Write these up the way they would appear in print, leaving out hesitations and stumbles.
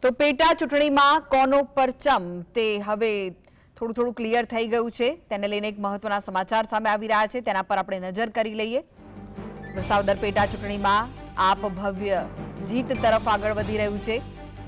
તો પેટા ચૂંટણીમાં કોનો પરચમ તે હવે થોડું ક્લિયર થઈ ગયું છે। તેને લઈને એક મહત્વના સમાચાર સામે આવી રહ્યા છે, તેના પર આપણે નજર કરી લઈએ। વિસાવદર પેટા ચૂંટણીમાં આપ ભવ્ય જીત તરફ આગળ વધી રહ્યું છે।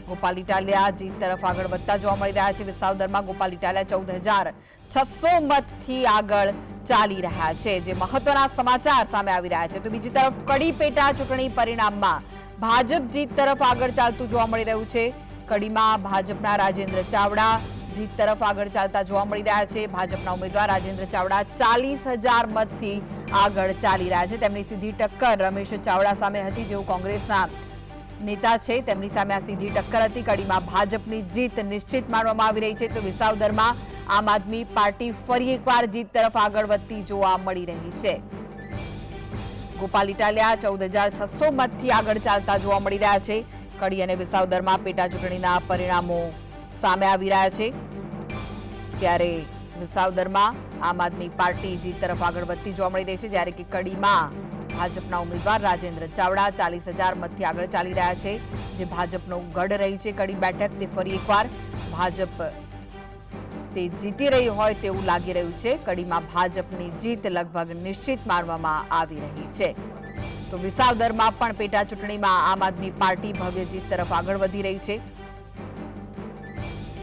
ગોપાલ ઇટાલિયા જીત તરફ આગળ વધતા જોવા મળી રહ્યા છે। વિસાવદરમાં ગોપાલ ઇટાલિયા 14,600 મતથી આગળ ચાલી રહ્યા છે, જે મહત્વના સમાચાર સામે આવી રહ્યા છે। તો બીજી તરફ કડી પેટા ચૂંટણી પરિણામમાં ભાજપ જીત તરફ આગળ ચાલતું જોવા મળી રહ્યું છે। કડીમાં ભાજપના રાજેન્દ્ર ચાવડા જીત તરફ આગળ ચાલતા જોવા મળી રહ્યા છે। ભાજપના ઉમેદવાર રાજેન્દ્ર ચાવડા 40,000 મતથી આગળ ચાલી રહ્યા છે। તેમની સીધી ટક્કર રમેશ ચાવડા સામે હતી, જેઓ કોંગ્રેસના નેતા છે। તેમની સામે આ સીધી ટક્કર હતી। કડીમાં ભાજપની જીત નિશ્ચિત માનવામાં આવી રહી છે। તો વિસાવદરમાં આમ આદમી પાર્ટી ફરી એકવાર જીત તરફ આગળ વધતી જોવા મળી રહી છે। ગોપાલ ઇટાલિયા 14,600 મતથી આગળ ચાલતા જોવા મળી રહ્યા છે। કડી અને વિસાવદરમાં પેટા ચૂંટણીના પરિણામો સામે આવી રહ્યા છે, ત્યારે વિસાવદરમાં આમ આદમી પાર્ટી જીત તરફ આગળ વધતી જોવા મળી રહી છે, જ્યારે કે કડીમાં ભાજપના ઉમેદવાર રાજેન્દ્ર ચાવડા 40,000 મતથી આગળ ચાલી રહ્યા છે। જે ભાજપનો ગઢ રહી છે કડી બેઠક, તે ફરી એકવાર ભાજપ તે જીતી રહી હોય તેવું લાગી રહ્યું છે। કડીમાં ભાજપની જીત લગભગ નિશ્ચિત માનવામાં આવી રહી છે। તો વિસાવદરમાં પણ પેટા ચૂંટણીમાં આમ આદમી પાર્ટી ભવ્ય જીત તરફ આગળ વધી રહી છે।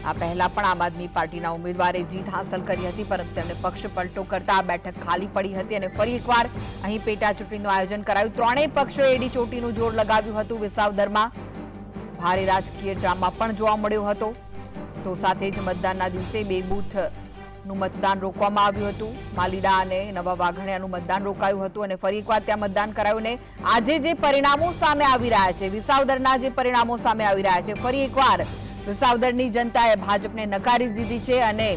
આ પહેલા પણ આમ આદમી પાર્ટીના ઉમેદવારે જીત હાંસલ કરી હતી, પરંતુ તેમને પક્ષ પલટો કરતા આ બેઠક ખાલી પડી હતી અને ફરી એકવાર અહીં પેટા ચૂંટણીનું આયોજન કરાયું। ત્રણેય પક્ષોએ એડી ચોટીનું જોર લગાવ્યું હતું। વિસાવદરમાં ભારે રાજકીય ડ્રામા પણ જોવા મળ્યો હતો। તો સાથે જ મતદાનના દિવસે 2 બૂથનું મતદાન રોકવામાં આવ્યું હતું। માલીડા અને નવા વાઘણિયાનું મતદાન રોકાયું હતું અને ફરી એકવાર ત્યાં મતદાન કરાયું ને આજે જે પરિણામો સામે આવી રહ્યા છે, વિસાવદરના જે પરિણામો સામે આવી રહ્યા છે, ફરી એકવાર વિસાવદરની જનતાએ ભાજપને નકારી દીધી છે અને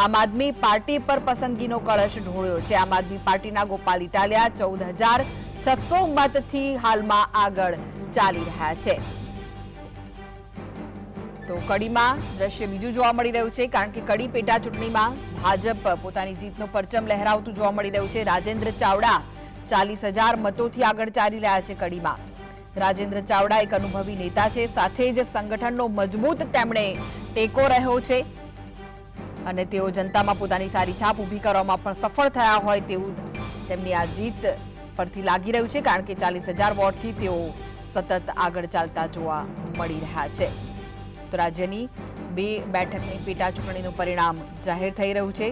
આમ આદમી પાર્ટી પર પસંદગીનો કળશ ઢોળ્યો છે। આમ આદમી પાર્ટીના ગોપાલ ઇટાલિયા 14,600 મતથી હાલમાં આગળ ચાલી રહ્યા છે। તો કડીમાં દ્રશ્ય બીજું જોવા મળી રહ્યું છે, કારણ કે કડી પેટા ચૂંટણીમાં ભાજપ પોતાની જીતનો પરચમ લહેરાવતું જોવા મળી રહ્યું છે। રાજેન્દ્ર ચાવડા 40,000 મતોથી આગળ ચાલી રહ્યા છે। કડીમાં રાજેન્દ્ર ચાવડા એક અનુભવી નેતા છે, સાથે જ સંગઠનનો મજબૂત તેમણે ટેકો રહ્યો છે અને તેઓ જનતામાં પોતાની સારી છાપ ઊભી કરવામાં પણ સફળ થયા હોય તેવું તેમની આ જીત પરથી લાગી રહ્યું છે, કારણ કે 40,000 વોટથી તેઓ સતત આગળ ચાલતા જોવા મળી રહ્યા છે। તો રાજ્યની 2 બેઠકની પેટા ચૂંટણીનું પરિણામ જાહેર થઈ રહ્યું છે।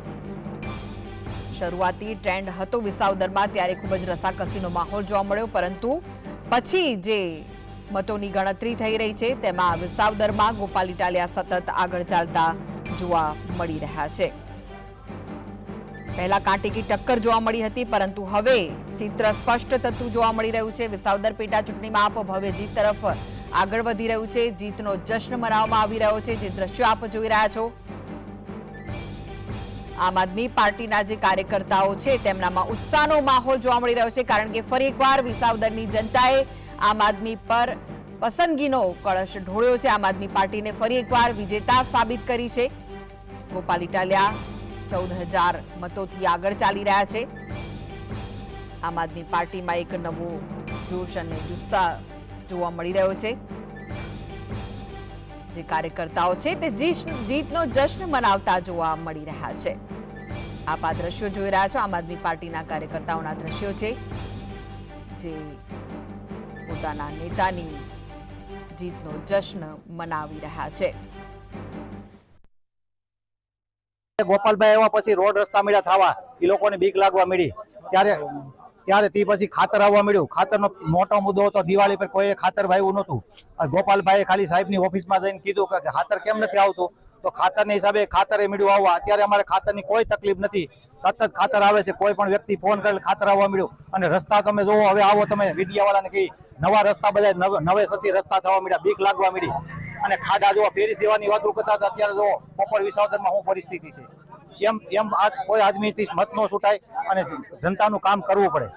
શરૂઆતી ટ્રેન્ડ હતો વિસાવદરમાં, ત્યારે ખૂબ જ રસાકસીનો માહોલ જોવા મળ્યો, પરંતુ પછી જે મતોની ગણતરી થઈ રહી છે તેમાં વિસાવદરમાં ગોપાલ ઇટાલિયા સતત આગળ ચાલતા જોવા મળી રહ્યા છે। પહેલા કાંટેકી ટક્કર જોવા મળી હતી, પરંતુ હવે ચિત્ર સ્પષ્ટ થતું જોવા મળી રહ્યું છે। વિસાવદર પેટા ચૂંટણીમાં આપ ભવ્ય જીત તરફ આગળ વધી રહ્યું છે। જીતનો જશ્ન મનાવવામાં આવી રહ્યો છે, જે દ્રશ્યો આપ જોઈ રહ્યા છો। આમ આદમી પાર્ટીના જે કાર્યકર્તાઓ છે તેમનામાં ઉત્સાહનો માહોલ જોવા મળી રહ્યો છે, કારણ કે ફરી એકવાર વિસાવદરની જનતાએ આમ આદમી પર પસંદગીનો કળશ ઢોળ્યો છે। આમ આદમી પાર્ટીને ફરી એકવાર વિજેતા સાબિત કરી છે। ગોપાલ ઇટાલિયા 14,000 મતોથી આગળ ચાલી રહ્યા છે। આમ આદમી પાર્ટીમાં એક નવો જોશ અને જુસ્સા જોવા મળી રહ્યો છે। જે કાર્યકર્તાઓ છે તે જીતનો જશ્ન મનાવતા જોવા મળી રહ્યા છે। આપ આ દ્રશ્યો જોઈ રહ્યા છો, આમ આદમી પાર્ટીના કાર્યકર્તાઓના દ્રશ્યો છે, જે પોતાના નેતાની જીતનો જશ્ન મનાવી રહ્યા છે। ગોપાલભાઈ આવ્યા પછી રોડ રસ્તા મળ્યા થવા, એ લોકોને બીક લાગવા મળી, ત્યારે તે પછી ખાતર આવવા મળ્યું। ખાતરનો મોટો મુદ્દો હતો, દિવાળી પર કોઈ ખાતર વાવ્યું નહોતું। ગોપાલભાઈએ ખાલી સાહેબની ઓફિસમાં જઈને કીધું કે ખાતર કેમ નથી આવતું, તો ખાતરના હિસાબે ખાતરે મળ્યું આવવા। અત્યારે અમારે ખાતરની કોઈ તકલીફ નથી, સતત ખાતર આવે છે। કોઈ પણ વ્યક્તિ ફોન કરે ખાતર આવવા મળ્યું। અને રસ્તા તમે જોવો, હવે આવો તમે મીડિયાવાળાને કહી, નવા રસ્તા બધા નવેસરથી રસ્તા થવા મળ્યા, બીક લાગવા મળી। અને ખાડા જોવા ફેરી સેવાની વાતો કરતા હતા, અત્યારે જોવો પોપર વિસાવદરમાં શું પરિસ્થિતિ છે। એમ કોઈ આદમીથી મત ન છૂટાય અને જનતાનું કામ કરવું પડે।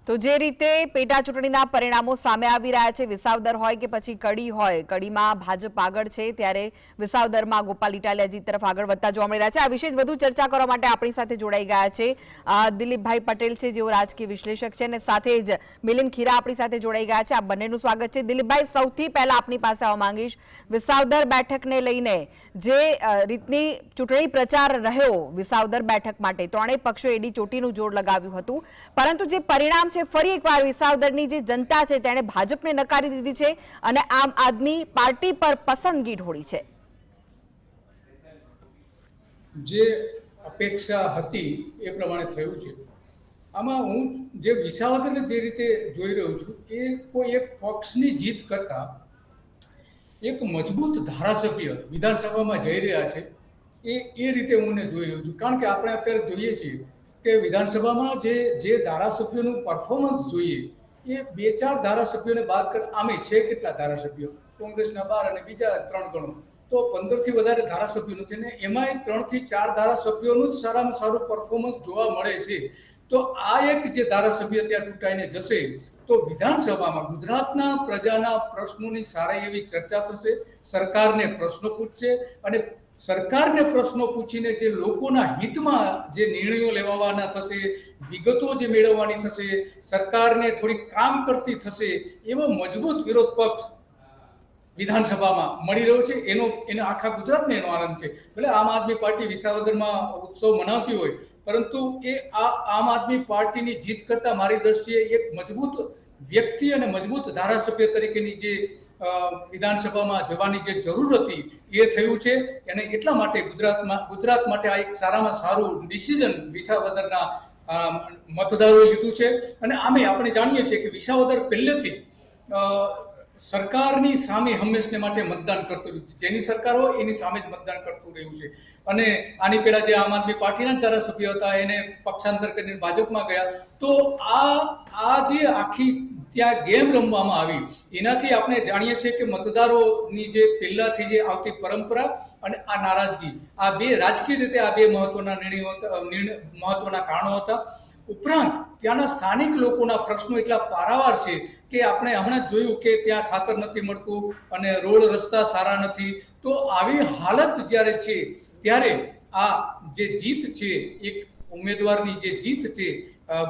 તો જે રીતે પેટા ચૂંટણીના પરિણામો સામે આવી રહ્યા છે, વિસાવદર હોય કે પછી કડી હોય, કડીમાં ભાજપ આગળ છે ત્યારે વિસાવદરમાં ગોપાલ ઇટાલિયા જીત તરફ આગળ વધતા જોવા મળી રહ્યા છે. આ વિશે વધુ ચર્ચા કરવા માટે આપણી સાથે જોડાઈ ગયા છે દિલીપભાઈ પટેલ છે, જેઓ રાજકીય વિશ્લેષક છે, અને સાથે જ મિલિંદ ખીરા આપણી સાથે જોડાઈ ગયા છે. આ બંનેનું સ્વાગત છે. દિલીપભાઈ, સૌથી પહેલા આપની પાસે આવવા માંગીશ, વિસાવદર બેઠકને લઈને જે રીતની ચૂંટણી પ્રચાર રહ્યો વિસાવદર બેઠક માટે, ત્રણેય પક્ષો એડી ચોટીનું જોર લગાવ્યું હતું, પરંતુ જે પરિણામ છે ફરી એકવાર વિસાવદરની જે જનતા છે તેણે ભાજપને નકારી દીધી છે અને આમ આદમી પાર્ટી પર પસંદગી ઢોળી છે. જે અપેક્ષા હતી એ પ્રમાણે થયું છે. આમાં હું જે વિસાવદરને જે રીતે જોઈ રહ્યો છું એ કોઈ એક પક્ષની જીત કરતા એક મજબૂત ધારાસભ્ય વિધાનસભામાં જઈ રહ્યા છે એ રીતે હું જોઈ રહ્યો છું. કારણ કે આપણે અત્યારે જોઈએ છીએ કે વિધાનસભામાં જે ધારાસભ્યોનું પરફોર્મન્સ જોઈએ એ 2-4 ધારાસભ્યોને બાદ કરી, આમે છે કેટલા ધારાસભ્યો, કોંગ્રેસના 12 અને બીજા 3 ગણો, તો 15થી વધારે ધારાસભ્યો નથી, અને એમાંય 3 થી 4 ધારાસભ્યોનું જ સારામાં સારું પરફોર્મન્સ જોવા મળે છે. તો આ એક જે ધારાસભ્ય ત્યાં ચૂંટાઈને જશે તો વિધાનસભામાં ગુજરાતના પ્રજાના પ્રશ્નોની સારી એવી ચર્ચા થશે, સરકારને પ્રશ્નો પૂછશે, અને સરકારને પ્રશ્નો પૂછીને જે લોકોના હિતમાં જે નિર્ણયો લેવાના થશે, વિગતો જે મેળવવાની થશે, સરકારને થોડી કામ કરતી થશે, એવો મજબૂત વિરોધ પક્ષ વિધાનસભામાં મળી રહ્યો છે. એનો આખા ગુજરાતને એનો આનંદ છે. ભલે આમ આદમી પાર્ટી વિસાવદરમાં ઉત્સવ મનાવતી હોય, પરંતુ એ આમ આદમી પાર્ટીની જીત કરતા મારી દ્રષ્ટિએ એક મજબૂત વ્યક્તિ અને મજબૂત ધારાસભ્ય તરીકેની જે વિધાનસભામાં જવાની જે જરૂર હતી એ થયું છે. અને એટલા માટે ગુજરાત માટે આ એક સારામાં સારું ડિસિઝન વિસાવદરના મતદારોએ લીધું છે. અને આમે આપણે જાણીએ છીએ કે વિસાવદર પહેલેથી સરકારની સામે હંમેશને માટે મતદાન કરતું રહ્યું છે. જેની સરકાર હોય એની સામે જ મતદાન કરતું રહ્યું છે. અને આની પહેલા જે આમ આદમી પાર્ટીના ધારાસભ્ય હતા એને પક્ષાંતર કરીને ભાજપમાં ગયા. તો આ જે આખી ત્યાં ગેમ રમવામાં આવી એનાથી આપણે જાણીએ છીએ કે મતદારોની જે પહેલાથી જે આવતી પરંપરા અને આ નારાજગી, આ બે રાજકીય રીતે આ બે મહત્વના મહત્વના કારણો હતા. ઉપરાંત ત્યાંના સ્થાનિક લોકોના પ્રશ્નો એટલા પારાવાર છે કે આપણે હમણાં જોયું કે ત્યાં ખાતર નથી મળતું અને રોડ રસ્તા સારા નથી. તો આવી હાલત જ્યારે છે ત્યારે આ જે જીત છે, એક ઉમેદવારની જે જીત છે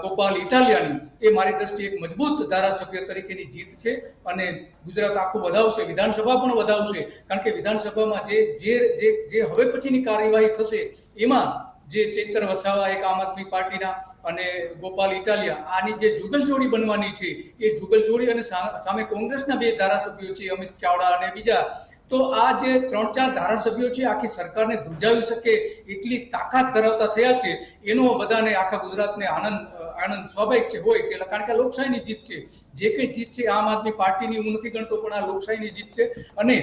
ગોપાલ ઇટાલિયાની, એ મારી દ્રષ્ટિએ એક મજબૂત ધારાસભ્ય તરીકેની જીત છે. અને ગુજરાત આખું વધાવશે, વિધાનસભા પણ વધાવશે. કારણ કે વિધાનસભામાં જે હવે પછીની કાર્યવાહી થશે એમાં જે ચૈતર વસાવા એક આમ આદમી પાર્ટીના અને ગોપાલ ઇટાલિયા, આની જે જુગલજોડી બનવાની છે એ જુગલજોડી, અને સામે કોંગ્રેસના 2 ધારાસભ્યો છે અમિત ચાવડા અને બીજા, તો આ જે 3-4 ધારાસભ્યો છે આખી સરકારને ધ્રુજાવી શકે એટલી તાકાત ધરાવતા થયા છે. એનો બધાને આખા ગુજરાતને આનંદ સ્વાભાવિક છે હોય કે, કારણ કે લોકશાહીની જીત છે. જે કંઈ જીત છે આમ આદમી પાર્ટીની હું નથી ગણતો, પણ આ લોકશાહીની જીત છે. અને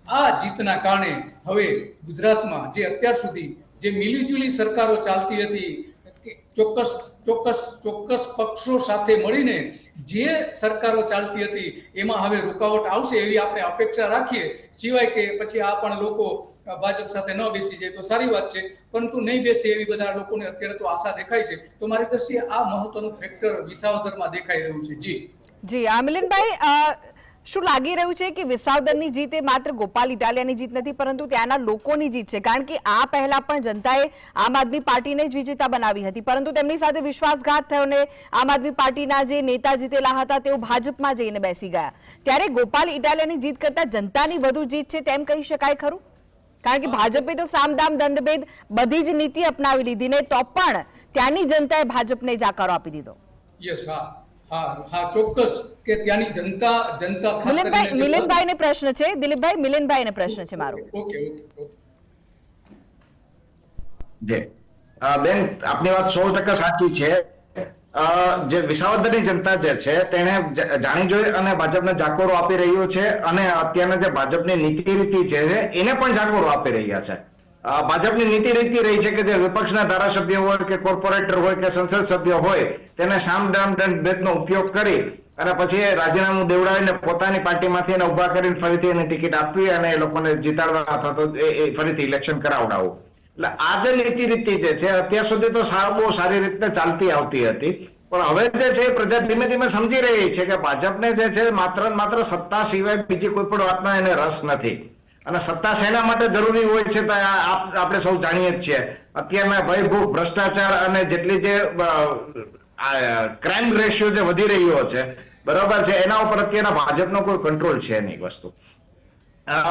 આ જીતના કારણે હવે ગુજરાતમાં જે અત્યાર સુધી જે મિલીજુલી સરકારો ચાલતી હતી, ચોક્કસ પક્ષો સાથે મળીને જે સરકારો ચાલતી હતી એમાં હવે રૂકાવટ આવશે એવી આપણે અપેક્ષા રાખીએ. સિવાય કે પછી આ પણ લોકો ભાજપ સાથે ન બેસી જાય તો સારી વાત છે, પરંતુ નહીં બેસે એવી બધા લોકોને અત્યારે તો આશા દેખાય છે. તો મારી દ્રષ્ટિએ આ મહત્વનું ફેક્ટર વિસાવદરમાં દેખાઈ રહ્યું છે. જી મિલિંદભાઈ, શું લાગી રહ્યું છે કે વિસાવદરની જીત એ માત્ર ગોપાલ ઇટાલિયાની જીત નથી, પરંતુ ત્યાંના લોકોની જીત છે? કારણ કે આ પહેલા પણ જનતાએ આમ આદમી પાર્ટીને જ વિજેતા બનાવી હતી, પરંતુ તેમની સાથે વિશ્વાસઘાત થયો ને આમ આદમી પાર્ટીના જે નેતા જીતેલા હતા તેઓ ભાજપમાં જઈને બેસી ગયા. ત્યારે ગોપાલ ઇટાલિયાની જીત કરતા જનતાની વધુ જીત છે તેમ કહી શકાય ખરું? કારણ કે ભાજપે તો સામદામ દંડભેદ બધી જ નીતિ અપનાવી લીધી ને તો પણ ત્યાંની જનતાએ ભાજપને જ આકારો આપી દીધો. યસ, હા ચોક્કસ કે ત્યાંની જનતા મિલિંદભાઈને પ્રશ્ન છે. દિલીપભાઈ, મિલિંદભાઈને પ્રશ્ન છે મારો. ઓકે. બેન, આપની વાત 100% સાચી છે. જે વિસાવદરની જનતા જે છે તેને જાણી જોઈ અને ભાજપને જાકોરો આપી રહ્યો છે, અને અત્યારના જે ભાજપની નીતિ રીતિ છે એને પણ જાકોરો આપી રહ્યા છે. ભાજપની નીતિ રીતિ રહી છે કે જે વિપક્ષના ધારાસભ્ય હોય કે કોર્પોરેટર હોય કે સંસદ સભ્ય હોય તેને સામદામ દંડભેદનો ઉપયોગ કરી અને પછી રાજીનામું દેવડાવીને પોતાની પાર્ટીમાંથી એને ઉભા કરીને ફરીથી એને ટિકિટ આપવી અને એ લોકોને જીતાડવા અથવા તો ફરીથી ઇલેક્શન કરાવડાવવું. એટલે આ જે નીતિ રીતિ જે છે અત્યાર સુધી તો બહુ સારી રીતે ચાલતી આવતી હતી, પણ હવે જે છે પ્રજા ધીમે ધીમે સમજી રહી છે કે ભાજપને જે છે માત્ર ને માત્ર સત્તા સિવાય બીજી કોઈ પણ વાતમાં એને રસ નથી. અને સત્તા શેના માટે જરૂરી હોય છે તો આપણે સૌ જાણીએ જ છીએ. અત્યારના ભયભૂખ ભ્રષ્ટાચાર અને જેટલી જે ક્રાઇમ રેશિયો જે વધી રહ્યો છે, બરાબર છે, એના ઉપર અત્યારના ભાજપનો કોઈ કંટ્રોલ છે નહીં વસ્તુ.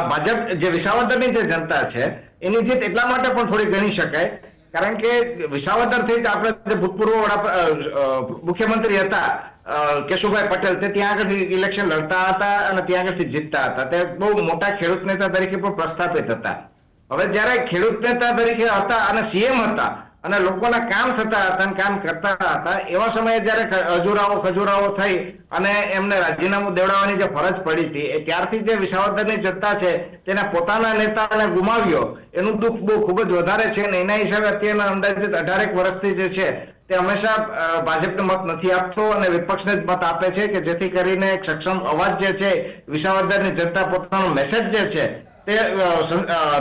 ભાજપ જે વિસાવદરની જે જનતા છે એની જીત એટલા માટે પણ થોડી ગણી શકાય, કારણ કે વિસાવદરથી જ આપણે જે ભૂતપૂર્વ મુખ્યમંત્રી હતા કેશુભાઈ પટેલ, તે ત્યાં આગળથી ઇલેક્શન લડતા હતા અને ત્યાં આગળથી જીતતા હતા. તે બહુ મોટા ખેડૂત નેતા તરીકે પણ પ્રસ્થાપિત હતા. હવે જયારે ખેડૂત નેતા તરીકે હતા અને સીએમ હતા અને લોકોના કામ થતા હતા અને કામ કરતા હતા, એવા સમયે જયારે ખજૂરાઓ થઈ અને એમને રાજીનામું દેવડાવવાની જે ફરજ પડી હતી, એ ત્યારથી જે વિસાવદરની જનતા છે તેને પોતાના નેતાને ગુમાવ્યો એનું દુઃખ બહુ ખૂબ જ વધારે છે. અને એના હિસાબે અત્યારના અંદાજિત 18 વર્ષથી જે છે તે હંમેશા ભાજપને મત નથી આપતો અને વિપક્ષને જ મત આપે છે, કે જેથી કરીને એક સક્ષમ અવાજ જે છે વિસાવદરની જનતા પોતાનો મેસેજ જે છે તે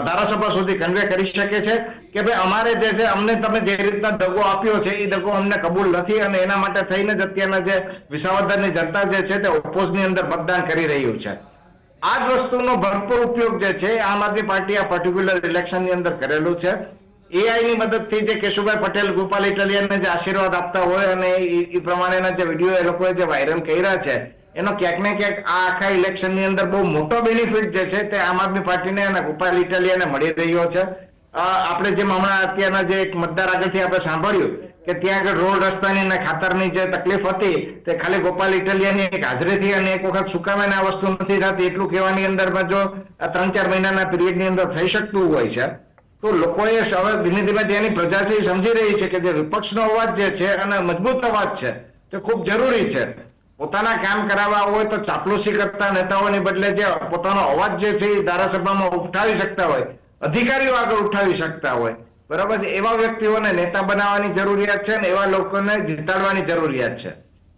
ધારાસભા સુધી કન્વે કરી શકે છે કે ભાઈ અમારે જે છે અમને તમે જે રીતના દગો આપ્યો છે એ દગો અમને કબૂલ નથી. અને એના માટે થઈને જ અત્યારના જે વિસાવદરની જનતા જે છે તે ઓપોઝની અંદર મતદાન કરી રહ્યું છે. આ જ વસ્તુનો ભરપૂર ઉપયોગ જે છે આમ આદમી પાર્ટી આ પર્ટિક્યુલર ઇલેક્શનની અંદર કરેલું છે. એઆઈ ની મદદથી જે કેશુભાઈ પટેલ ગોપાલ ઇટાલિયનને જે આશીર્વાદ આપતા હોય અને એ પ્રમાણેના જે વિડીયો એ લોકોએ જે વાયરલ કર્યા છે, એનો ક્યાંક ને ક્યાંક આ આખા ઇલેક્શન ની અંદર બહુ મોટો બેનિફિટ જે છે તે આમ આદમી પાર્ટીને અને ગોપાલ ઇટાલિયાને મળી રહ્યો છે. આપણે જેમ હમણાં અત્યારના જે એક મતદાર આગળથી આપણે સાંભળ્યું કે ત્યાં આગળ રોડ રસ્તાની અને ખાતરની જે તકલીફ હતી તે ખાલી ગોપાલ ઇટાલિયાની એક હાજરીથી અને એક વખત સુકામે આ વસ્તુ નથી થતી એટલું કહેવાની અંદરમાં જો 3-4 મહિનાના પીરિયડની અંદર થઈ શકતું હોય છે, તો લોકોએ હવે ધીમે ધીમે ત્યાંની પ્રજા છે સમજી રહી છે કે જે વિપક્ષનો અવાજ જે છે અને મજબૂત અવાજ છે તે ખૂબ જરૂરી છે. પોતાના કામ કરાવવા હોય તો ચાપલુસી કરતા નેતાઓની બદલે જે પોતાનો અવાજ જે છે એ ધારાસભામાં ઉઠાવી શકતા હોય, અધિકારીઓ આગળ ઉઠાવી શકતા હોય, બરાબર છે, એવા વ્યક્તિઓને નેતા બનાવવાની જરૂરિયાત છે અને એવા લોકોને જીતાડવાની જરૂરિયાત છે.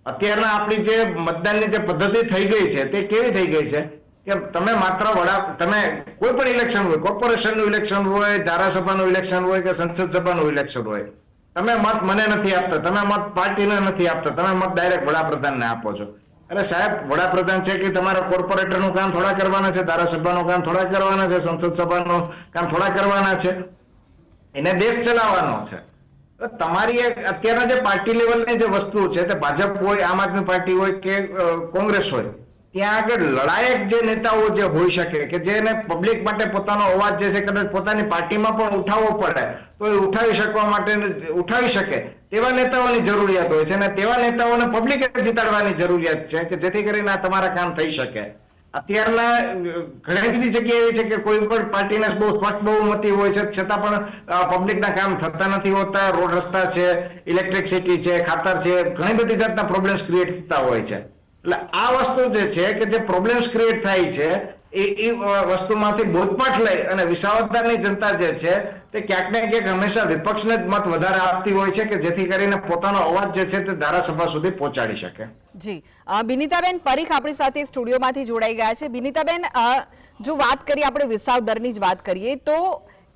અત્યારના આપણી જે મતદાનની જે પદ્ધતિ થઈ ગઈ છે તે કેવી થઈ ગઈ છે કે તમે માત્ર તમે કોઈ પણ ઇલેક્શન હોય, કોર્પોરેશનનું ઇલેક્શન હોય, ધારાસભાનું ઇલેક્શન હોય કે સંસદ સભાનું ઇલેક્શન હોય, તમે મત મને નથી આપતા, તમે મત પાર્ટીને નથી આપતા, તમે મત ડાયરેક્ટ વડાપ્રધાનને આપો છો. અરે સાહેબ, વડાપ્રધાન છે કે તમારા કોર્પોરેટરનું કામ થોડા કરવાના છે, ધારાસભાનું કામ થોડા કરવાના છે, સંસદ સભાનું કામ થોડા કરવાના છે, એને દેશ ચલાવવાનો છે. તમારી અત્યારના જે પાર્ટી લેવલની જે વસ્તુ છે તે ભાજપ હોય, આમ આદમી પાર્ટી હોય કે કોંગ્રેસ હોય, ત્યાં આગળ લડાયક જે નેતાઓ જે હોઈ શકે કે જેને પબ્લિક માટે પોતાનો અવાજ જે છે કદાચ પોતાની પાર્ટીમાં પણ ઉઠાવવો પડે તો એ ઉઠાવી શકવા માટે ઉઠાવી શકે તેવા નેતાઓની જરૂરિયાત હોય છે અને તેવા નેતાઓને પબ્લિકે જીતાડવાની જરૂરિયાત છે કે જેથી કરીને આ તમારા કામ થઈ શકે. અત્યારના ઘણી બધી જગ્યા એવી છે કે કોઈ પણ પાર્ટીને બહુ સ્પષ્ટ બહુમતી હોય છે છતાં પણ પબ્લિકના કામ થતા નથી હોતા. રોડ રસ્તા છે, ઇલેક્ટ્રિસિટી છે, ખાતર છે, ઘણી બધી જાતના પ્રોબ્લેમ્સ ક્રિએટ થતા હોય છે. એટલે આ વસ્તુ જે છે કે જે પ્રોબ્લેમ્સ ક્રિએટ થાય છે એ વસ્તુમાંથી બોધપાઠ લઈ અને વિસાવદરની જનતા જે છે તે ક્યાંક ને ક્યાંક હંમેશા વિપક્ષને જ મત વધારે આપતી હોય છે કે જેથી કરીને પોતાનો અવાજ જે છે તે ધારાસભા સુધી પહોંચાડી શકે. જી, બિનિતાબેન પરીખ આપણી સાથે સ્ટુડિયોમાંથી જોડાઈ ગયા છે. બિનિતાબેન, જો વાત કરીએ આપણે વિસાવદરની જ વાત કરીએ તો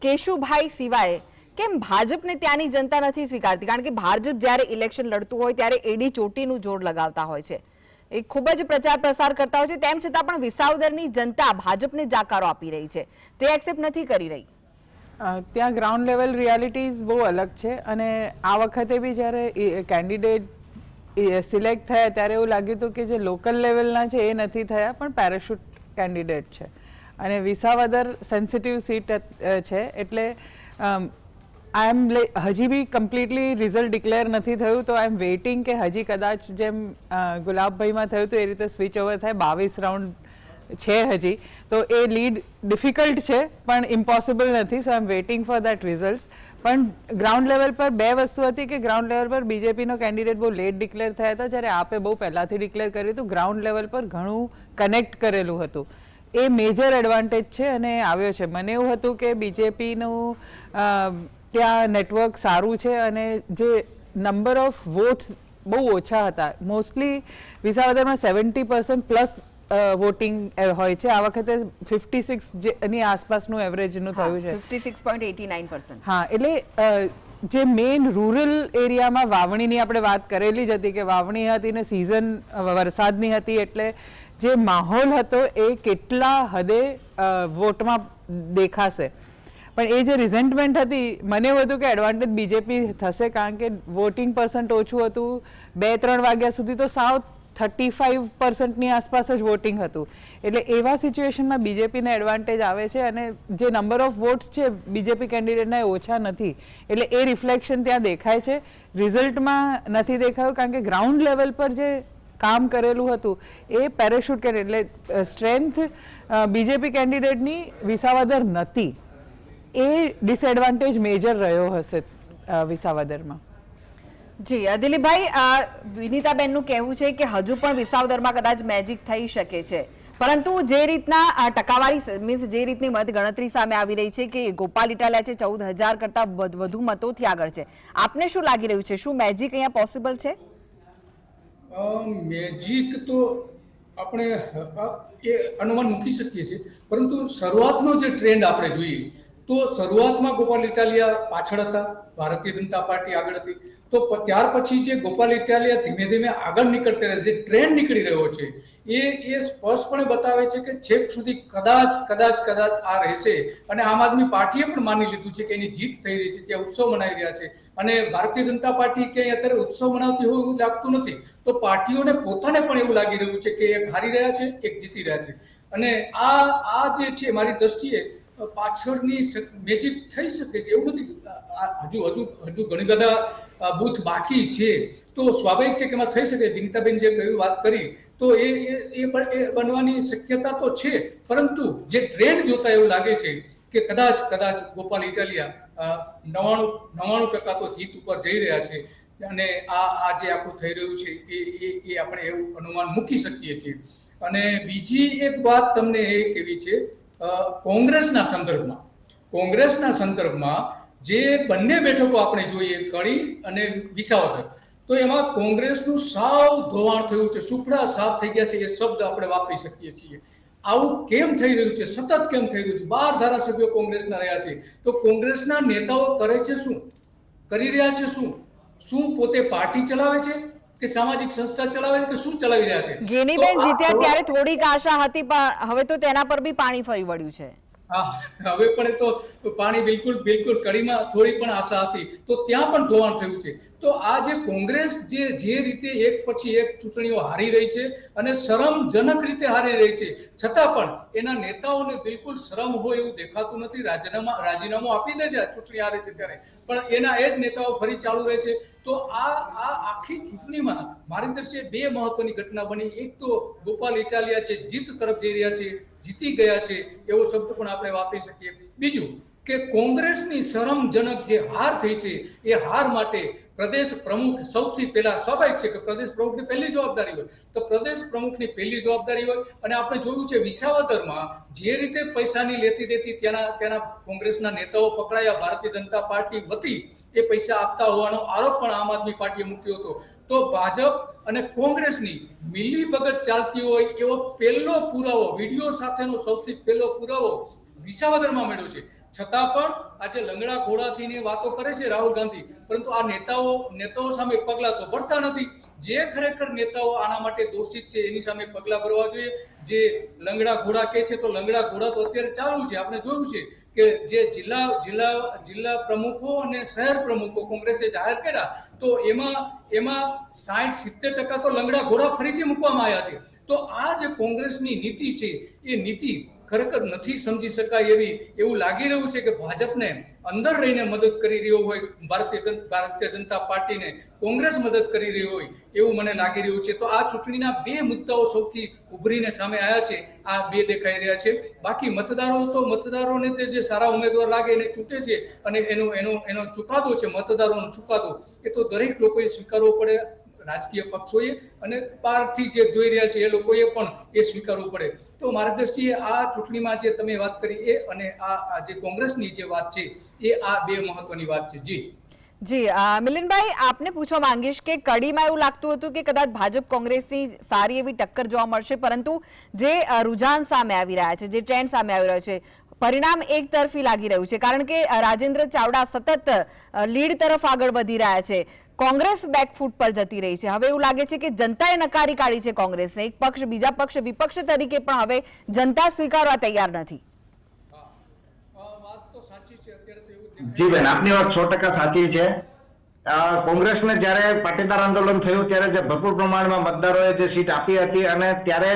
કેશુભાઈ સિવાય કેમ ભાજપને ત્યાંની જનતા નથી સ્વીકારતી? કારણ કે ભાજપ જ્યારે ઇલેક્શન લડતું હોય ત્યારે એડી ચોટીનું જોર લગાવતા હોય છે, એ ખૂબ જ પ્રચાર પ્રસાર કરતા હોય છે, તેમ છતાં પણ વિસાવદરની જનતા ભાજપને જાકારો આપી રહી છે, તે એક્સેપ્ટ નથી કરી રહી. ત્યાં ગ્રાઉન્ડ લેવલ રિયાલિટીઝ બહુ અલગ છે અને આ વખતે બી જ્યારે કેન્ડિડેટ સિલેક્ટ થયા ત્યારે એવું લાગ્યું હતું કે જે લોકલ લેવલના છે એ નથી થયા પણ પેરાશૂટ કેન્ડિડેટ છે અને વિસાવદર સેન્સિટિવ સીટ છે એટલે હજી બી કમ્પ્લીટલી રિઝલ્ટ ડિક્લેર નથી થયું તો આઈ એમ વેઇટિંગ કે હજી કદાચ જેમ ગુલાબભાઈમાં થયું તો એ રીતે સ્વિચ ઓવર થાય. 22 રાઉન્ડ છે હજી તો એ લીડ ડિફિકલ્ટ છે પણ ઇમ્પોસિબલ નથી. So I am waiting for that result. પણ ગ્રાઉન્ડ લેવલ પર બે વસ્તુ હતી કે ગ્રાઉન્ડ લેવલ પર બીજેપીનો કેન્ડિડેટ બહુ લેટ ડિક્લેર થયા હતા જ્યારે આપે બહુ પહેલાથી ડિક્લેર કર્યું હતું. ગ્રાઉન્ડ લેવલ પર ઘણું કનેક્ટ કરેલું હતું, એ મેજર એડવાન્ટેજ છે અને આવ્યો છે. મને એવું હતું કે બીજેપીનું ત્યાં નેટવર્ક સારું છે અને જે નંબર ઓફ વોટ્સ બહુ ઓછા હતા. મોસ્ટલી વિસાવદરમાં 70% પ્લસ વોટિંગ હોય છે. આ વખતે 56 ની આસપાસનું એવરેજનું થયું છે, 56.89%. હા, એટલે જે મેઇન રૂરલ એરિયામાં વાવણીની આપણે વાત કરેલી જ હતી કે વાવણી હતી ને સિઝન વરસાદની હતી, એટલે જે માહોલ હતો એ કેટલા હદે વોટમાં દેખાશે. પણ એ જે રિઝેન્ટમેન્ટ હતી, મને એવું હતું કે એડવાન્ટેજ બીજેપી થશે, કારણ કે વોટિંગ પર્સન્ટ ઓછું હતું. 2-3 વાગ્યા સુધી તો સાવ 35% આસપાસ જ વોટિંગ હતું. એટલે એવા સિચ્યુએશનમાં બીજેપીને એડવાન્ટેજ આવે છે અને જે નંબર ઓફ વોટ્સ છે બીજેપી કેન્ડિડેટના એ ઓછા નથી. એટલે એ રિફ્લેક્શન ત્યાં દેખાય છે. રિઝલ્ટમાં નથી દેખાયું, કારણ કે ગ્રાઉન્ડ લેવલ પર જે કામ કરેલું હતું એ પેરેશૂટ કરે, એટલે સ્ટ્રેન્થ બીજેપી કેન્ડિડેટની વિસાવદર નથી. એ ડિસએડવાન્ટેજ મેજર રહ્યો હશે વિસાવદરમાં. જી દિલીપભાઈ, વિનીતાબેનનું કહેવું છે કે હજુ પણ વિસાવદરમાં કદાચ મેજિક થઈ શકે છે, પરંતુ જે રીતના ટકાવારી મીન્સ જે રીતની મત ગણતરી સામે આવી રહી છે કે ગોપાલ ઇટાલિયા છે 14,000 કરતા વધુ મતોથી આગળ છે, આપને શું લાગી રહ્યું છે? શું મેજિક અહીંયા પોસિબલ છે? મેજિક તો આપણે એ અનુમાન મૂકી શકીએ છીએ, પરંતુ શરૂઆતનો જે ટ્રેન્ડ આપણે જોઈએ તો શરૂઆતમાં ગોપાલ ઇટાલિયા પાછળ હતા, ભારતીય જનતા પાર્ટી આગળ હતી. તો ત્યાર પછી જે ગોપાલ ઇટાલિયા ધીમે ધીમે આગળ નીકળતા રહે, જે ટ્રેન્ડ નીકળી રહ્યો છે એ સ્પષ્ટપણે બતાવે છે કે છેક સુધી કદાચ આ રહેશે. અને આમ આદમી પાર્ટીએ પણ માની લીધું છે કે એની જીત થઈ રહી છે, ત્યાં ઉત્સવ મનાવી રહ્યા છે. અને ભારતીય જનતા પાર્ટી ક્યાંય અત્યારે ઉત્સવ મનાવતી હોય એવું લાગતું નથી. તો પાર્ટીઓને પોતાને પણ એવું લાગી રહ્યું છે કે એક હારી રહ્યા છે, એક જીતી રહ્યા છે. અને આ જે છે મારી દ્રષ્ટિએ પાછળની મેજિક થઈ શકે છે એવું નથી. હજુ ઘણી બધા બૂથ બાકી છે, તો સ્વાભાવિક છે કે એમાં થઈ શકે. વિનીતાબેન જે કહ્યું વાત કરી તો એ બનવાની શક્યતા તો છે, પરંતુ જે ટ્રેન્ડ જોતા એવું લાગે છે કે કદાચ ગોપાલ ઇટાલિયા 99% તો જીત ઉપર જઈ રહ્યા છે. અને આ જે આખું થઈ રહ્યું છે એ આપણે એવું અનુમાન મૂકી શકીએ છીએ. અને બીજી એક વાત તમને એ કહેવી છે, કોંગ્રેસના સંદર્ભમાં જે બંને બેઠકો આપણે જોઈએ, કડી અને વિસાવદર, તો એમાં કોંગ્રેસનું સાવ ધોવાણ થયું છે, સુખડા સાફ થઈ ગયા છે, એ શબ્દ આપણે વાપરી શકીએ છીએ. આવું કેમ થઈ રહ્યું છે? સતત કેમ થઈ રહ્યું છે? 12 ધારાસભ્યો કોંગ્રેસના રહ્યા છે, તો કોંગ્રેસના નેતાઓ કરે છે શું, કરી રહ્યા છે શું પોતે પાર્ટી ચલાવે છે કે સામાજિક સંસ્થા ચલાવે છે કે શું ચલાવી રહ્યા છે? ગેનીબેન જીત્યા ત્યારે થોડીક આશા હતી, પણ હવે તો તેના પર બી પાણી ફરી વળ્યું છે. હવે પણ તો પાણી બિલકુલ કડીમાં થોડી પણ આશા હતી, તો ત્યાં પણ ધોવાણ થયું છે. તો આ જે કોંગ્રેસ જે રીતે એક પછી એક ચૂંટણીઓ હારી રહી છે અને શરમજનક રીતે હારી રહી છે, છતાં પણ એના નેતાઓને બિલકુલ શરમ હોય એવું દેખાતું નથી. રાજીનામું આપી દે છે ચૂંટણી હારે છે ત્યારે, પણ એના એ જ નેતાઓ ફરી ચાલુ રહે છે. તો આ આખી ચૂંટણીમાં મારી દ્રષ્ટિએ 2 મહત્વની ઘટના બની. એક તો ગોપાલ ઇટાલિયા જે જીત તરફ જઈ રહ્યા છે, જીતી ગયા છે એવો શબ્દ પણ આપણે વાપરી શકીએ. બીજું કે કોંગ્રેસની શરમજનક જે હાર થઈ છે, એ હાર માટે પ્રદેશ પ્રમુખ સૌથી પહેલા, સ્વાભાવિક છે કે પ્રદેશ પ્રમુખની પહેલી જવાબદારી હોય, તો પ્રદેશ પ્રમુખની પહેલી જવાબદારી હોય. અને આપણે જોયું છે વિસાવદરમાં જે રીતે પૈસાની લેતી દેતી ત્યાંના કોંગ્રેસના નેતાઓ પકડાયા, ભારતીય જનતા પાર્ટી વતી એ પૈસા આપતા હોવાનો આરોપ પણ આમ આદમી પાર્ટીએ મૂક્યો હતો. તો ભાજપ અને કોંગ્રેસની મિલીભગત ચાલતી હોય એવો પહેલો પુરાવો, વિડીયો સાથેનો સૌથી પહેલો પુરાવો વિસાવદરમાં મળ્યો છે. છતાં પણ આજે લંગડા ઘોડાથી વાતો કરે છે રાહુલ ગાંધી, પરંતુ આ નેતાઓ સામે પગલા તો ભરતા નથી. જે ખરેખર નેતાઓ આના માટે દોષિત છે એની સામે પગલા ભરવા જોઈએ. જે લંગડા ઘોડા કહે છે, તો લંગડા ઘોડા તો અત્યારે ચાલુ છે. આપણે જોયું છે કે જે જિલ્લા પ્રમુખો અને શહેર પ્રમુખો કોંગ્રેસે જાહેર કર્યા, તો એમાં 60-70% તો લંગડા ઘોડા ફરીથી મૂકવામાં આવ્યા છે. તો આ જે કોંગ્રેસની નીતિ છે, એ નીતિ ખરેખર નથી સમજી શકાય એવું લાગી રહ્યું છે કે ભાજપને અંદર રહીને મદદ કરી રહ્યો હોય, ભારતીય જનતા પાર્ટીને કોંગ્રેસ મદદ કરી રહ્યો હોય એવું મને લાગી રહ્યું છે. તો આ ચૂંટણીના 2 મુદ્દાઓ સૌથી ઉભરીને સામે આવ્યા છે, આ 2 દેખાઈ રહ્યા છે. બાકી મતદારોને તે જે સારા ઉમેદવાર લાગે એને ચૂંટે છે, અને એનો ચુકાદો છે, મતદારોનો ચુકાદો, એ તો દરેક લોકોએ સ્વીકારવો પડે. રાજકીય પક્ષોએ અને બહારથી જે જોઈ રહ્યા છે એ લોકોએ પણ એ સ્વીકારવું પડે. તો મારી દ્રષ્ટિએ આ ચૂંટણીમાં જે તમે વાત કરી એ અને આ જે કોંગ્રેસની જે વાત છે, એ આ 2 મહત્વની વાત છે. જી મિલિંદભાઈ, આપને પૂછવા માંગીશ કે કડીમાં એવું લાગતું હતું કે કદાચ ભાજપ કોંગ્રેસની સારી એવી ટક્કર જોવા મળશે, પરંતુ જે રુઝાન સામે આવી રહ્યા છે, જે ટ્રેન્ડ સામે આવી રહ્યો છે, પરિણામ એક તરફી લાગી રહ્યું છે, કારણ કે રાજેન્દ્ર ચાવડા સતત લીડ તરફ આગળ વધી રહ્યા છે. કોંગ્રેસ બેકફૂટ પર જતી રહી છે. હવે એવું લાગે છે કે જનતાએ નકારી કાઢી છે કોંગ્રેસને. એક પક્ષ બીજા પક્ષ વિપક્ષ તરીકે પણ હવે જનતા સ્વીકારવા તૈયાર નથી. વાત તો સાચી છે. અત્યારે તો એવું જી બેન, આપની વાત 100% સાચી છે. કોંગ્રેસને જ્યારે પાટીદાર આંદોલન થયું ત્યારે જે ભરપૂર પ્રમાણમાં મતદારોએ જે સીટ આપી હતી અને ત્યારે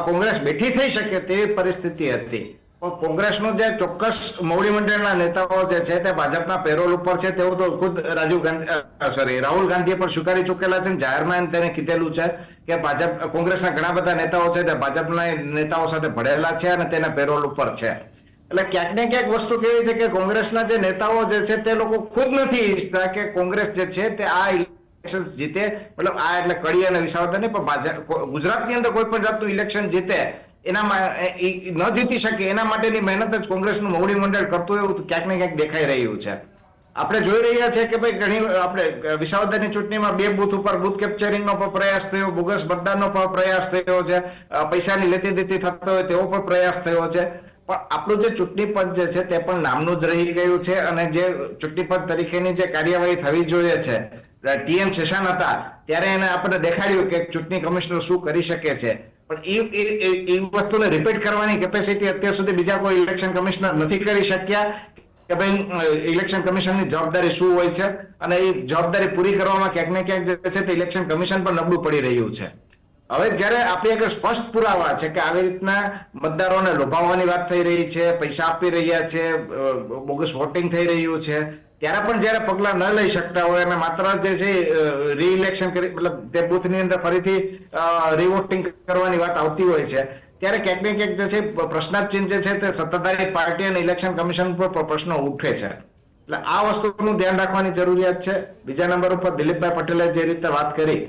કોંગ્રેસ બેઠી થઈ શકે તેવી પરિસ્થિતિ હતી. પણ કોંગ્રેસનો જે ચોક્કસ મોવડી મંડળના નેતાઓ જે છે તે ભાજપના પેરોલ ઉપર છે તેવું તો ખુદ રાહુલ ગાંધીએ પણ સ્વીકારી ચૂકેલા છે. જાહેરમાં તેને કીધેલું છે કે ભાજપ કોંગ્રેસના ઘણા બધા નેતાઓ છે તે ભાજપના નેતાઓ સાથે ભળેલા છે અને તેના પેરોલ ઉપર છે. એટલે ક્યાંક ને ક્યાંક વસ્તુ કેવી છે કે કોંગ્રેસના જે નેતાઓ જે છે તે લોકો ખુદ નથી ઈચ્છતા કે કોંગ્રેસ જે છે તે આ ઇલેક્શન જીતે. મતલબ આ એટલે કડી અને વિસાવદર નહીં, પણ ગુજરાતની અંદર કોઈ પણ જાતનું ઇલેક્શન જીતે એનામાં ન જીતી શકે એના માટેની મહેનત જ કોંગ્રેસનું મોવડી મંડળ કરતું એવું ક્યાંક ને ક્યાંક દેખાઈ રહ્યું છે. આપણે જોઈ રહ્યા છે કે ભાઈ ઘણી આપણે વિસાવદરની ચૂંટણીમાં 2 બૂથ ઉપર બૂથ કેપ્ચરિંગનો પણ પ્રયાસ થયો, બોગસ મતદાનનો પણ પ્રયાસ થયો છે, પૈસાની લેતી દેતી થતો હોય તેવો પણ પ્રયાસ થયો છે. પણ આપણું જે ચૂંટણી પંચ જે છે તે પણ નામનું જ રહી ગયું છે અને જે ચૂંટણી પંચ તરીકેની જે કાર્યવાહી થવી જોઈએ છે, TN શેષાન હતા ત્યારે એને આપણે દેખાડ્યું કે ચૂંટણી કમિશનર શું કરી શકે છે. પણ એ વસ્તુને રિપીટ કરવાની કેપેસિટી અત્યાર સુધી બીજા કોઈ ઇલેક્શન કમિશનર નથી કરી શક્યા કે ભાઈ ઇલેક્શન કમિશનની જવાબદારી શું હોય છે અને એ જવાબદારી પૂરી કરવામાં ક્યાંક ને ક્યાંક જે છે તે ઇલેક્શન કમિશન પણ નબળું પડી રહ્યું છે. હવે જ્યારે આપણી આગળ સ્પષ્ટ પુરાવા છે કે આવી રીતના મતદારોને લોભાવવાની વાત થઈ રહી છે, પૈસા આપી રહ્યા છે, બોગસ વોટિંગ થઈ રહ્યું છે, ત્યારે પણ જ્યારે પગલા ન લઈ શકતા હોય અને માત્ર જે છે રીઇલેક્શન કરી મતલબ તે બૂથની અંદર ફરીથી રીવોટિંગ કરવાની વાત આવતી હોય છે ત્યારે ક્યાંક ને ક્યાંક જે છે પ્રશ્નાર્થ જે છે તે સત્તાધારી પાર્ટી અને ઇલેક્શન કમિશન પર પ્રશ્નો ઉઠે છે. એટલે આ વસ્તુનું ધ્યાન રાખવાની જરૂરિયાત છે. બીજા નંબર ઉપર દિલીપભાઈ પટેલે જે રીતે વાત કરી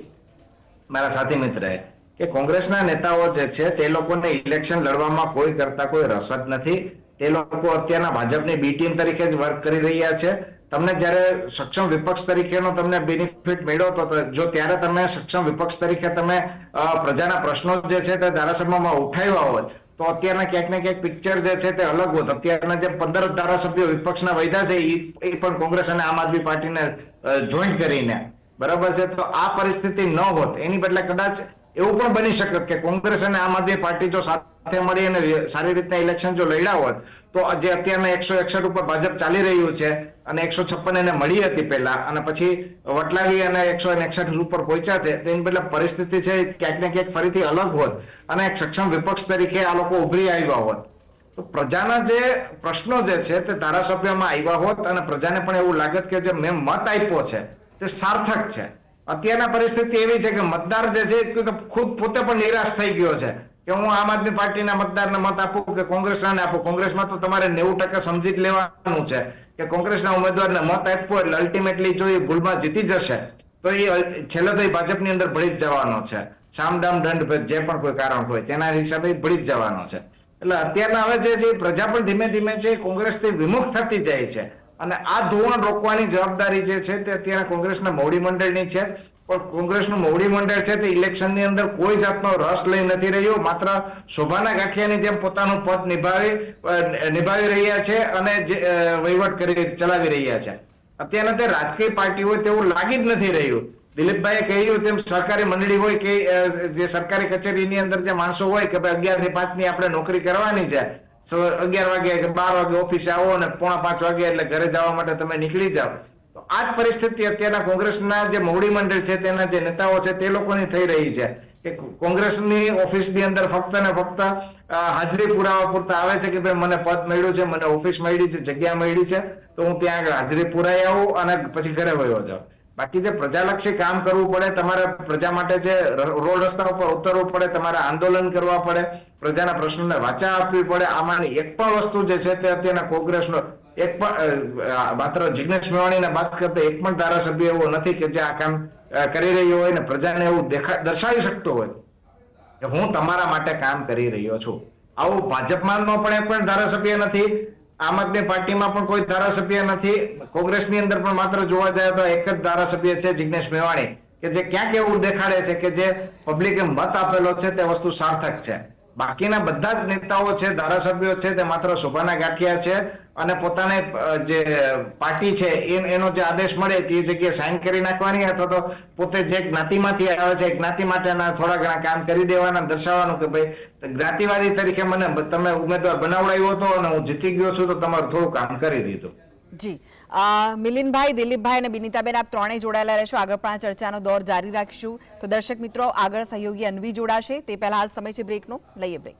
મારા સાથી મિત્રએ કે કોંગ્રેસના નેતાઓ જે છે તે લોકોને ઇલેક્શન લડવામાં કોઈ કરતા કોઈ રસ જ નથી. તે લોકો અત્યારના ભાજપની બી ટીમ તરીકે જ વર્ક કરી રહ્યા છે. તમને જ્યારે સક્ષમ વિપક્ષ તરીકેનો તમને બેનિફિટ મળ્યો તો જો ત્યારે તમે સક્ષમ વિપક્ષ તરીકે તમે પ્રજાના પ્રશ્નો જે છે તે ધારાસભામાં ઉઠાવ્યા હોત તો અત્યારના ક્યાંક ને ક્યાંક પિક્ચર જે છે તે અલગ હોત. અત્યારના જે 15 ધારાસભ્યો વિપક્ષના વૈધા છે એ પણ કોંગ્રેસ અને આમ આદમી પાર્ટીને જોઈન્ટ કરીને બરાબર છે. તો આ પરિસ્થિતિ ન હોત. એની બદલે કદાચ એવું પણ બની શકે કે કોંગ્રેસ અને આમ આદમી પાર્ટી જો સાથે મળી અને સારી રીતના ઇલેક્શન જો લડ્યા હોત તો જે અત્યારના 161 ઉપર ભાજપ ચાલી રહ્યું છે અને 156 એને મળી હતી પહેલા અને પછી વટલાવી અને 161 ઉપર પહોંચ્યા છે, તેની બદલે પરિસ્થિતિ છે ક્યાંક ને ક્યાંક ફરીથી અલગ હોત અને એક સક્ષમ વિપક્ષ તરીકે આ લોકો ઉભરી આવ્યા હોત તો પ્રજાના જે પ્રશ્નો જે છે તે ધારાસભ્યમાં આવ્યા હોત અને પ્રજાને પણ એવું લાગત કે જે મેં મત આપ્યો છે તે સાર્થક છે. અત્યારના પરિસ્થિતિ એવી છે કે મતદાર જે છે ખુદ પોતે પણ નિરાશ થઈ ગયો છે કે હું આમ આદમી પાર્ટીના મતદારને મત આપું કે કોંગ્રેસને આપું. કોંગ્રેસમાં તો તમારે 90% સમજી જ લેવાનું છે કે કોંગ્રેસના ઉમેદવારને મત આપ્યો એટલે અલ્ટિમેટલી જો એ ભૂલમાં જીતી જશે તો એ છેલ્લે તો એ ભાજપની અંદર ભળી જ જવાનો છે. સામદામ દંડ જે પણ કોઈ કારણ હોય તેના હિસાબે ભળી જ જવાનો છે. એટલે અત્યારના હવે જે છે પ્રજા પણ ધીમે ધીમે છે કોંગ્રેસથી વિમુખ થતી જાય છે અને આ ધોવાણ રોકવાની જવાબદારી જે છે તે અત્યારે કોંગ્રેસના મોવડી મંડળની છે. પણ કોંગ્રેસનું મોવડી મંડળ છે તે ઇલેક્શનની અંદર કોઈ જાતનો રસ લઈ નથી રહ્યું. માત્ર શોભાના ગાંઠિયાની જેમ પોતાનું પદ નિભાવી રહ્યા છે અને જે વહીવટ કરી ચલાવી રહ્યા છે. અત્યારના તે રાજકીય પાર્ટી હોય તેવું લાગી જ નથી રહ્યું. દિલીપભાઈએ કહ્યું તેમ સહકારી મંડળી હોય કે જે સરકારી કચેરીની અંદર જે માણસો હોય કે ભાઈ 11 થી 5 ની આપણે નોકરી કરવાની છે, 11 વાગે કે 12 વાગે ઓફિસે આવો અને 4:45 વાગે એટલે ઘરે જવા માટે તમે નીકળી જાઓ. તો આ જ પરિસ્થિતિ અત્યારના કોંગ્રેસના જે મોવડી મંડળ છે તેના જે નેતાઓ છે તે લોકોની થઈ રહી છે કે કોંગ્રેસની ઓફિસની અંદર ફક્ત ને ફક્ત હાજરી પુરાવા પૂરતા આવે છે કે ભાઈ મને પદ મળ્યું છે, મને ઓફિસ મળી છે, જગ્યા મળી છે તો હું ત્યાં આગળ હાજરી પુરાઈ આવું અને પછી ઘરે વયો જાઉં. બાકી જે પ્રજાલક્ષી કામ કરવું પડે, તમારે પ્રજા માટે જે રોડ રસ્તા ઉપર ઉતરવું પડે, તમારે આંદોલન કરવા પડે, પ્રજાના પ્રશ્નોને વાચા આપવી પડે, આમાંની એક પણ વસ્તુ જે છે તે અત્યારના કોંગ્રેસનો એક પણ માત્ર જિગ્નેશ મેવાણીને વાત કરતા એક પણ ધારાસભ્ય એવો નથી કે જે આ કામ કરી રહ્યો હોય ને પ્રજાને એવું દર્શાવી શકતો હોય કે હું તમારા માટે કામ કરી રહ્યો છું. આવું ભાજપમાં પણ એક પણ ધારાસભ્ય નથી, આમ આદમી પાર્ટીમાં પણ કોઈ ધારાસભ્ય નથી, કોંગ્રેસની અંદર પણ માત્ર જોવા જાય તો એક જ ધારાસભ્ય છે જિગ્નેશ મેવાણી કે જે ક્યાંક એવું દેખાડે છે કે જે પબ્લિકે મત આપેલો છે તે વસ્તુ સાર્થક છે. બાકીના બધા જ નેતાઓ છે, ધારાસભ્યો છે, તે માત્ર શોભાના ગાંઠિયા છે અને પોતાને જે પાર્ટી છે એનો જે આદેશ મળે તે જગ્યાએ સાઇન કરી નાખવાની અથવા તો પોતે જે જ્ઞાતિમાંથી આવે છે એ જ્ઞાતિ માટેના થોડા ઘણા કામ કરી દેવાના, દર્શાવવાનું કે ભાઈ જ્ઞાતિવાદી તરીકે મને તમે ઉમેદવાર બનાવડાવ્યો હતો અને હું જીતી ગયો છું તો તમારું થોડું કામ કરી દીધું. જી મિલિંદભાઈ, દિલીપભાઈ અને બિનિતાબેન, આપ ત્રણેય જોડાયેલા રહેશો. આગળ પણ આ ચર્ચાનો દોર જારી રાખીશું. તો દર્શક મિત્રો, આગળ સહયોગી અન્વી જોડાશે તે પહેલા હાલ સમય છે બ્રેકનો, લઈએ બ્રેક.